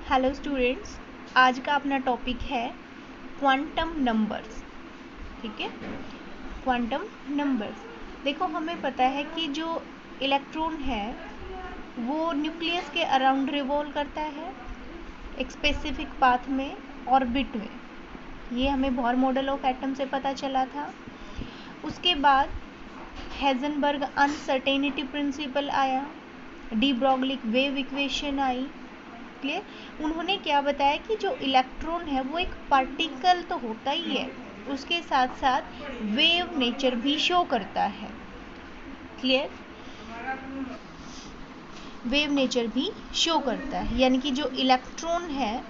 Hello students, आज का अपना टॉपिक है क्वांटम नंबर्स। ठीक है, क्वांटम नंबर्स। देखो, हमें पता है कि जो इलेक्ट्रॉन है वो न्यूक्लियस के अराउंड रिवॉल्व करता है एक स्पेसिफिक पाथ में, ऑर्बिट में। ये हमें बोहर मॉडल ऑफ एटम से पता चला था। उसके बाद हेजनबर्ग अनसर्टेनिटी प्रिंसिपल आया, डी ब्रॉगली वेव इक्वेशन आई। क्लियर? उन्होंने क्या बताया कि जो इलेक्ट्रॉन है वो एक पार्टिकल तो होता ही है, उसके साथ साथ वेव नेचर भी शो करता है। क्लियर? वेव नेचर भी शो करता है, यानी कि जो इलेक्ट्रॉन है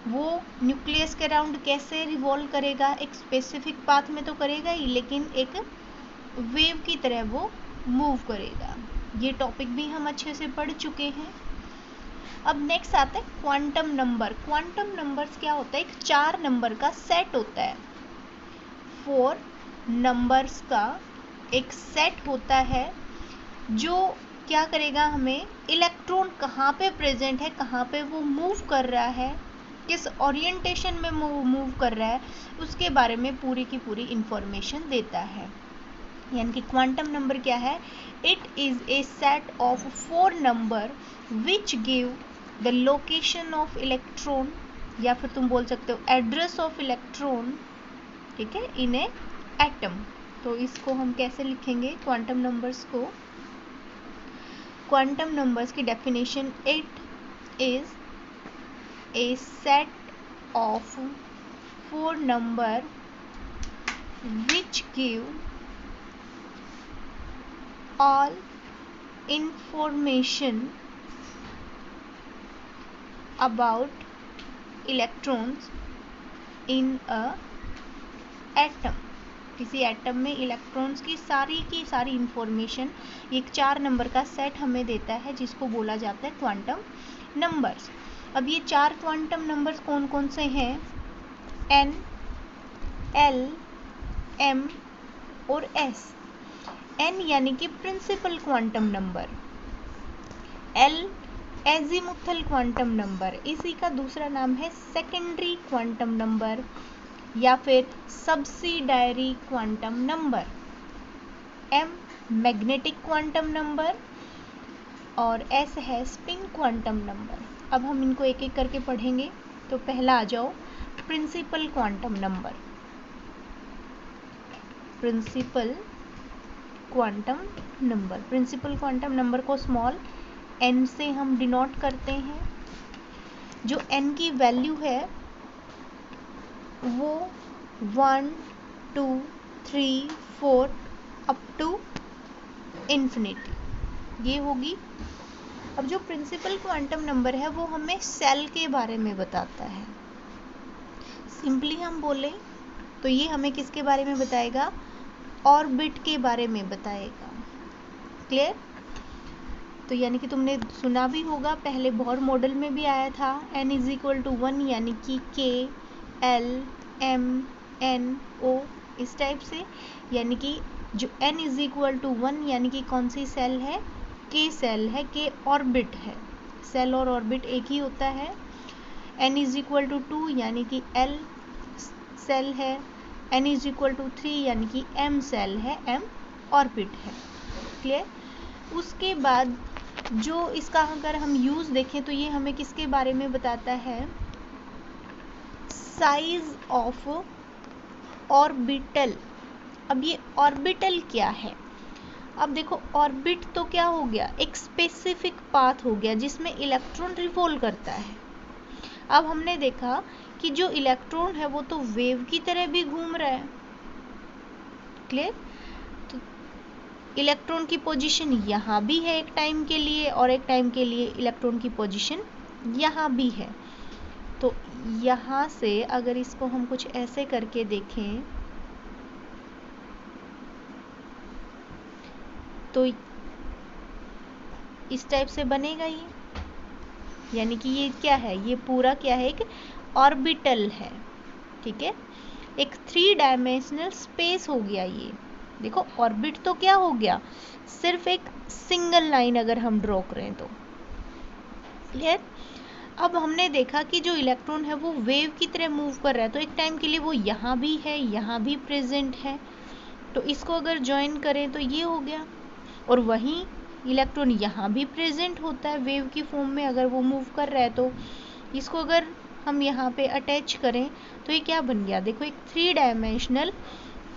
वो न्यूक्लियस के अराउंड कैसे रिवॉल्व करेगा, एक स्पेसिफिक पाथ में तो करेगा ही, लेकिन एक वेव की तरह वो मूव करेगा। ये टॉपिक भी हम अच्छे से पढ़ चुके हैं। अब नेक्स्ट आता है क्वांटम नंबर। क्वांटम नंबर्स क्या होता है? एक 4 नंबर का सेट होता है। 4 नंबर्स का एक सेट होता है जो क्या करेगा, हमें इलेक्ट्रॉन कहाँ पे प्रेजेंट है, कहाँ पे वो मूव कर रहा है, किस ओरिएंटेशन में मूव कर रहा है, उसके बारे में पूरी की पूरी इंफॉर्मेशन देता है। यानी कि क्वांटम नंबर क्या है? It is a set of 4 number which give the location of electron, या फिर तुम बोल सकते हो एड्रेस ऑफ इलेक्ट्रॉन, ठीक है, इन ए एटम। तो इसको हम कैसे लिखेंगे क्वांटम नंबर्स को? क्वांटम नंबर्स की definition, it is a set of 4 number which give all information about electrons in a atom। किसी एटम में इलेक्ट्रॉन्स की सारी इंफॉर्मेशन एक 4 नंबर का सेट हमें देता है, जिसको बोला जाता है क्वांटम नंबर्स। अब ये 4 क्वांटम नंबर्स कौन कौन से हैं? N, L, M और S। N यानी कि principal quantum number, L azimuthal quantum number, इसी का दूसरा नाम है सेकेंडरी क्वांटम नंबर या फिर subsidiary quantum number, M magnetic quantum number और S है स्पिन क्वांटम नंबर। अब हम इनको एक एक करके पढ़ेंगे। तो पहला आ जाओ, principal quantum number. Principal quantum number, principal quantum number को स्मॉल n से हम डिनोट करते हैं। जो n की वैल्यू है वो 1, 2, 3, 4 अप टू इन्फिनिटी, ये होगी। अब जो प्रिंसिपल क्वांटम नंबर है वो हमें सेल के बारे में बताता है। सिंपली हम बोले तो ये हमें किसके बारे में बताएगा? ऑर्बिट के बारे में बताएगा। क्लियर? तो यानी कि तुमने सुना भी होगा, पहले बोहर मॉडल में भी आया था, n इज इक्वल टू 1 यानी कि k, l, m, n, o, इस टाइप से। यानी कि जो n इज इक्वल टू 1 यानी कि कौन सी सेल है? k सेल है, k ऑर्बिट है। सेल और ऑर्बिट एक ही होता है। n इज इक्वल टू 2 यानी कि l सेल है। n इज इक्वल टू 3 यानी कि m सेल है, m ऑर्बिट है। क्लियर? उसके बाद जो इसका अगर हम यूज़ देखें तो ये हमें किसके बारे में बताता है? Size of orbital. अब ये ऑर्बिटल क्या है? अब देखो, ऑर्बिट तो क्या हो गया? एक स्पेसिफिक पाथ हो गया जिसमें इलेक्ट्रॉन रिवॉल्व करता है। अब हमने देखा कि जो इलेक्ट्रॉन है वो तो वेव की तरह भी घूम रहा है। क्लियर? तो इलेक्ट्रॉन की पोजीशन यहाँ भी है एक टाइम के लिए, और एक टाइम के लिए इलेक्ट्रॉन की पोजीशन यहाँ भी है। तो यहाँ से अगर इसको हम कुछ ऐसे करके देखें तो इस टाइप से बनेगा ये। यानी कि ये क्या है? ये पूरा क्या है? एक ऑर्बिटल है। ठीक है, एक 3 डायमेंशनल स्पेस हो गया ये। देखो, ऑर्बिट तो क्या हो गया? सिर्फ एक सिंगल लाइन अगर हम ड्रॉ करें तो। क्लियर? अब हमने देखा कि जो इलेक्ट्रॉन है वो वेव की तरह मूव कर रहा है, तो एक टाइम के लिए वो यहाँ भी है, यहाँ भी प्रेजेंट है, तो इसको अगर ज्वाइन करें तो ये हो गया। और वहीं इलेक्ट्रॉन यहाँ भी प्रेजेंट होता है वेव की फॉर्म में, अगर वो मूव कर रहा है तो इसको अगर हम यहाँ पे अटैच करें तो ये क्या बन गया, देखो एक 3 डायमेंशनल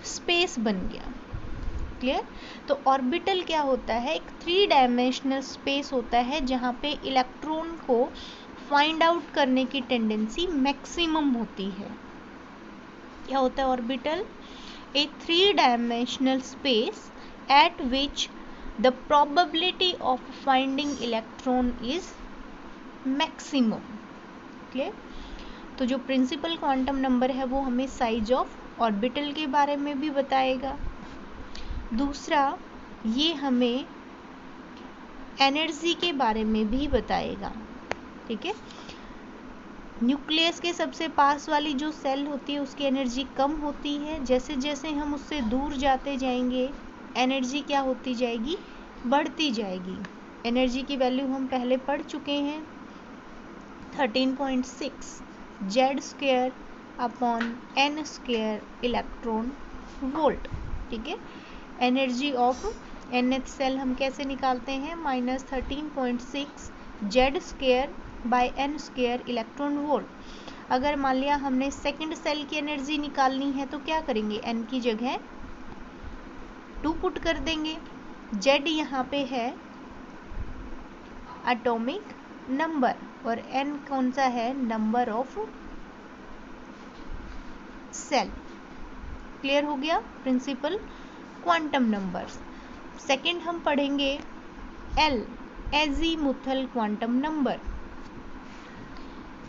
स्पेस बन गया। क्लियर? तो ऑर्बिटल क्या होता है, एक 3 डायमेंशनल स्पेस होता है जहाँ पे इलेक्ट्रॉन को फाइंड आउट करने की टेंडेंसी मैक्सिमम होती है। क्या होता है orbital? A 3 dimensional space at which the probability of finding electron is maximum. Clear? तो जो प्रिंसिपल क्वांटम नंबर है वो हमें साइज ऑफ ऑर्बिटल के बारे में भी बताएगा। दूसरा, ये हमें एनर्जी के बारे में भी बताएगा। ठीक है? न्यूक्लियस के सबसे पास वाली जो सेल होती है उसकी एनर्जी कम होती है, जैसे जैसे हम उससे दूर जाते जाएंगे एनर्जी क्या होती जाएगी, बढ़ती जाएगी। एनर्जी की वैल्यू हम पहले पढ़ चुके हैं, 13.6 Z² upon N² electron volt. ठीक है? एनर्जी ऑफ nth सेल हम कैसे निकालते हैं, -13.6 Z² bye N² electron volt. अगर मान लिया हमने सेकंड सेल की एनर्जी निकालनी है तो क्या करेंगे, n की जगह 2 पुट कर देंगे। Z यहाँ पे है एटॉमिक नंबर और n कौन सा है, नंबर ऑफ सेल। क्लियर हो गया प्रिंसिपल क्वांटम नंबर्स। सेकंड हम पढ़ेंगे L azimuthal quantum number.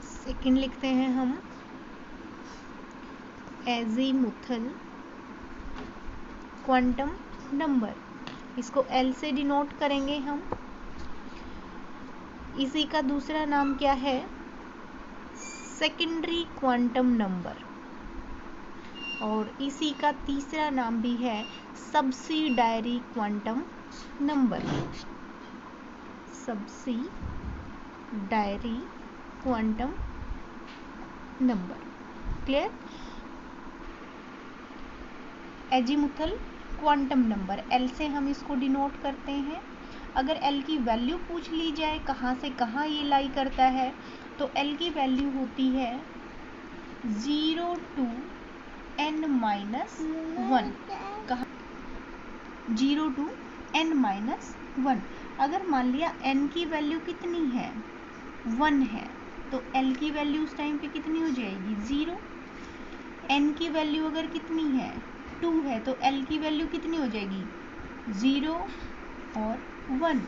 Second लिखते हैं हम एजीमुथल क्वांटम नंबर, इसको L से डिनोट करेंगे हम। इसी का दूसरा नाम क्या है, सेकेंडरी क्वांटम नंबर, और इसी का तीसरा नाम भी है subsidiary quantum number. Subsidiary quantum number. Clear? Azimuthal quantum number, L से हम इसको डिनोट करते हैं। अगर L की वैल्यू पूछ ली जाए कहाँ से कहाँ ये लाई करता है, तो L की वैल्यू होती है 0 to n-1। कहाँ? 0 to n-1। अगर मान लिया n की वैल्यू कितनी है, 1 है, तो L की वैल्यू उस टाइम पे कितनी हो जाएगी, 0। n की वैल्यू अगर कितनी है, 2 है, तो L की वैल्यू कितनी हो जाएगी, 0 और 1।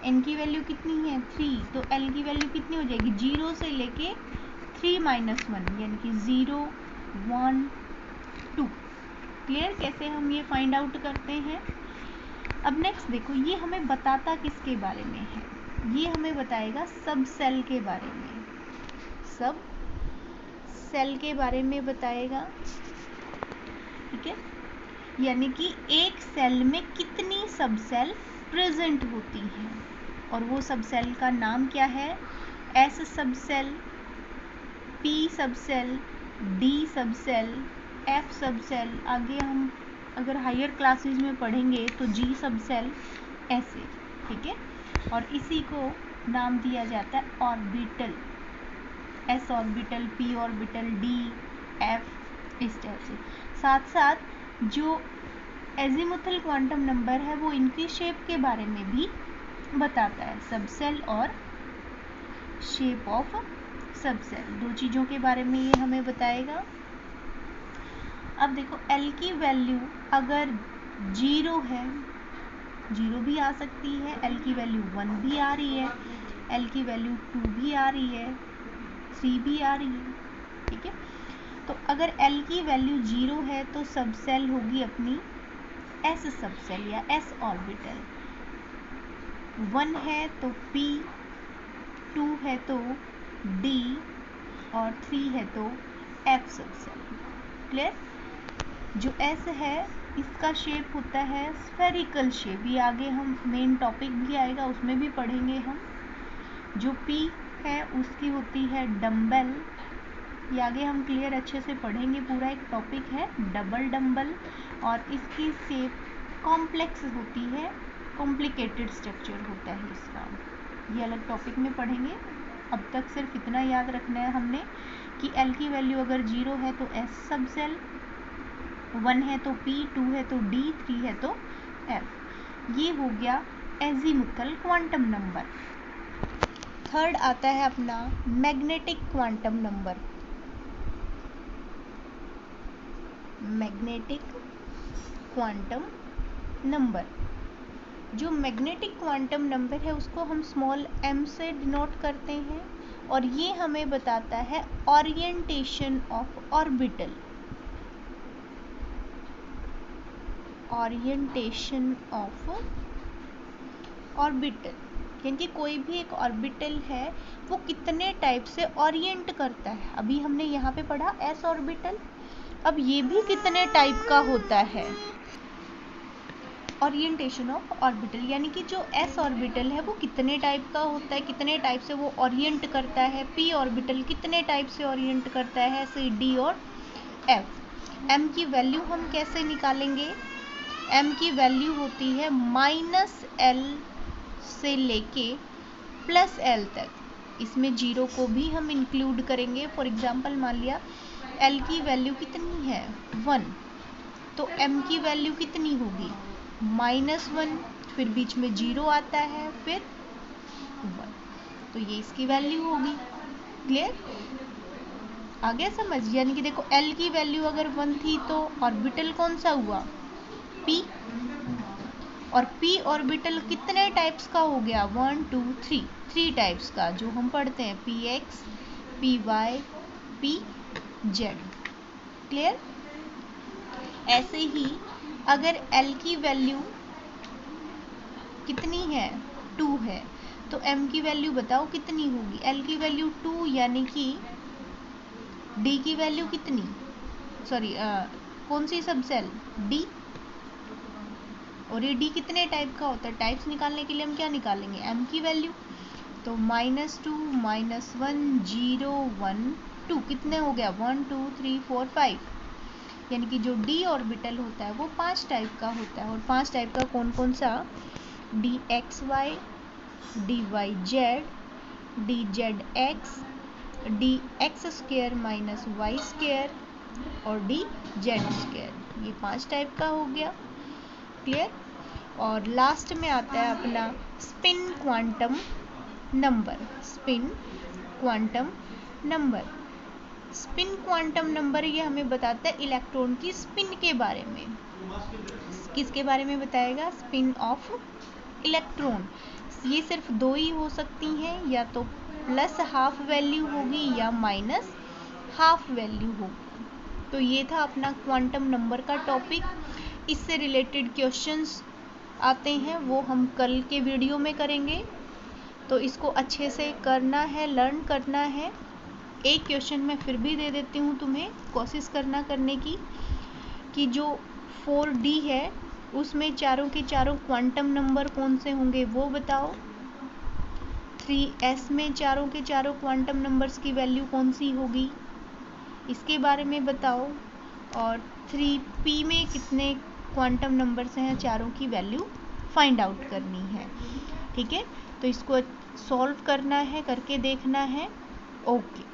n की वैल्यू कितनी है, 3, तो L की वैल्यू कितनी हो जाएगी, 0 से लेके 3 - 1, यानी कि 0 1 2। क्लियर? कैसे हम ये फाइंड आउट करते हैं। अब नेक्स्ट देखो, ये हमें बताता किसके बारे में है, ये हमें बताएगा सब सेल के बारे में। सब सेल के बारे में बताएगा। ठीक है? यानी कि एक सेल में कितनी सब सेल प्रेजेंट होती हैं, और वो सब सेल का नाम क्या है, S सब सेल, P सब सेल, D सब सेल, F सब सेल, आगे हम अगर हायर क्लासेस में पढ़ेंगे तो G सब सेल, ऐसे। ठीक है? और इसी को नाम दिया जाता है orbital, S orbital, P orbital, D, F, इस तरह से। साथ साथ जो एजीमुथल क्वांटम नंबर है वो इनकी शेप के बारे में भी बताता है, सब सेल और शेप ऑफ सब सेल, 2 चीज़ों के बारे में ये हमें बताएगा। अब देखो L की वैल्यू अगर 0 है, 0 भी आ सकती है, L की वैल्यू 1 भी आ रही है, L की वैल्यू 2 भी आ रही है, 3 भी आ रही है। ठीक है? तो अगर L की वैल्यू 0 है तो सब सेल होगी अपनी S सब सेल या S ऑर्बिटल, 1 है तो P, 2 है तो D और 3 है तो F सब सेल। क्लियर? जो S है इसका शेप होता है स्फेरिकल शेप, ये आगे हम मेन टॉपिक भी आएगा उसमें भी पढ़ेंगे हम। जो P है उसकी होती है डम्बल। ये आगे हम क्लियर अच्छे से पढ़ेंगे, पूरा एक टॉपिक है डबल डम्बल। और इसकी शेप कॉम्प्लेक्स होती है, कॉम्प्लिकेटेड स्ट्रक्चर होता है इसका, ये अलग टॉपिक में पढ़ेंगे। अब तक सिर्फ इतना याद रखना है हमने कि L की वैल्यू अगर 0 है तो S सब सेल, 1 है तो P, 2 है तो D, 3 है तो F। ये हो गया एजीमुथल क्वांटम नंबर। थर्ड आता है अपना magnetic quantum number. Magnetic quantum number, जो मैग्नेटिक क्वांटम नंबर है उसको हम स्मॉल m से डिनोट करते हैं, और ये हमें बताता है orientation of orbital. Orientation of orbital यानी कि कोई भी एक ऑर्बिटल है वो कितने टाइप से ओरिएंट करता है। अभी हमने यहाँ पे पढ़ा s ऑर्बिटल, अब ये भी कितने टाइप का होता है। ओरिएंटेशन ऑफ ऑर्बिटल यानी कि जो s ऑर्बिटल है वो कितने टाइप का होता है, कितने टाइप से वो ओरिएंट करता है। p ऑर्बिटल कितने टाइप से ओरिएंट करता है, c, d और f। m की वैल्यू हम कैसे निकालेंगे, m की वैल्यू होती है -l से लेके +l तक। इसमें 0 को भी हम इंक्लूड करेंगे। फॉर एग्जांपल मान लिया l की वैल्यू कितनी है 1, तो m की वैल्यू कितनी होगी -1, फिर बीच में 0 आता है, फिर 1, तो ये इसकी वैल्यू होगी। क्लियर, आ गया समझ। यानी कि देखो L की वैल्यू अगर 1 थी तो ऑर्बिटल कौन सा हुआ P, और P ऑर्बिटल कितने टाइप्स का हो गया 1 2 3, 3 टाइप्स का जो हम पढ़ते हैं Px, Py, Pz। क्लियर। ऐसे ही अगर L की वैल्यू कितनी है 2 है तो M की वैल्यू बताओ कितनी होगी। L की वैल्यू 2 यानी कि D की वैल्यू कितनी, सॉरी कौन सी सब सेल D, और ये D कितने टाइप का होता है। टाइप्स निकालने के लिए हम क्या निकालेंगे M की वैल्यू, तो -2 -1 0 1 2 कितने हो गया 1 2 3 4 5। यानी कि जो D ऑर्बिटल होता है वो 5 टाइप का होता है। और 5 टाइप का कौन कौन सा, dxy, dyz, dzx, dx² - y² और dz², ये 5 टाइप का हो गया। क्लियर। और लास्ट में आता है अपना spin quantum number. Spin quantum number, spin quantum number ये हमें बताता है इलेक्ट्रॉन की स्पिन के बारे में। किसके बारे में बताएगा, स्पिन ऑफ इलेक्ट्रॉन। ये सिर्फ 2 ही हो सकती हैं, या तो +½ वैल्यू होगी या -½ वैल्यू होगी। तो ये था अपना क्वांटम नंबर का टॉपिक। इससे रिलेटेड क्वेश्चंस आते हैं वो हम कल के वीडियो में करेंगे, तो इसको अच्छे से करना है, लर्न करना है। एक क्वेश्चन मैं फिर भी दे देती हूँ तुम्हें, कोशिश करना करने की, कि जो 4D है उसमें चारों के चारों क्वांटम नंबर कौन से होंगे वो बताओ। 3s में चारों के चारों क्वांटम नंबर्स की वैल्यू कौन सी होगी इसके बारे में बताओ। और 3p में कितने क्वांटम नंबर्स हैं, चारों की वैल्यू फाइंड आउट करनी है। ठीक है, तो इसको सॉल्व करना है, करके देखना है। ओके।